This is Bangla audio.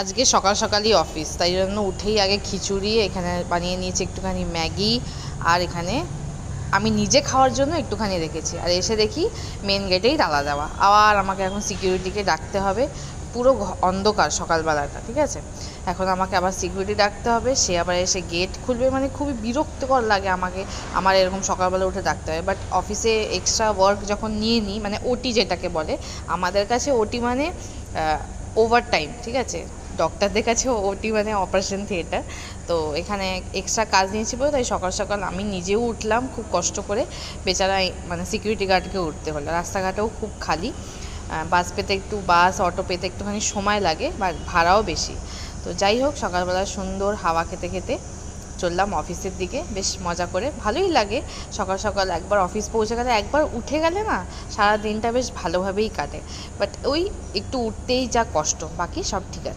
আজকে সকাল সকালই অফিস, তাই জন্য উঠেই আগে খিচুড়ি এখানে বানিয়ে নিয়েছি, একটুখানি ম্যাগি, আর এখানে আমি নিজে খাওয়ার জন্য একটুখানি রেখেছি। আর এসে দেখি মেন গেটেই তালা দেওয়া, আবার আমাকে এখন সিকিউরিটিকে ডাকতে হবে। পুরো অন্ধকার সকালবেলাটা, ঠিক আছে, এখন আমাকে আবার সিকিউরিটি ডাকতে হবে, সে আবার এসে গেট খুলবে। মানে খুবই বিরক্তকর লাগে আমাকে, আমার এরকম সকালবেলা উঠে ডাকতে হবে। বাট অফিসে এক্সট্রা ওয়ার্ক যখন নিয়ে নিই, মানে ওটি যেটাকে বলে, আমাদের কাছে ওটি মানে ওভার টাইম, ঠিক আছে, ডক্টরদের কাছে ওটি মানে অপারেশন থিয়েটার। তো এখানে এক্সট্রা কাজ নিয়েছি বলে তাই সকাল সকাল আমি নিজেও উঠলাম খুব কষ্ট করে, বেচারা মানে সিকিউরিটি গার্ডকে উঠতে হলো। রাস্তাঘাটেও খুব খালি, বাস পেতে বাস অটো পেতে একটুখানি সময় লাগে, বা ভাড়াও বেশি। তো যাই হোক, সকালবেলা সুন্দর হাওয়া খেতে খেতে চললাম অফিসের দিকে, বেশ মজা করে, ভালোই লাগে সকাল সকাল একবার অফিস পৌঁছে গেলে, একবার উঠে গেলে না সারা দিনটা বেশ ভালোভাবেই কাটে। বাট ওই একটু উঠতেই যা কষ্ট, বাকি সব ঠিক আছে।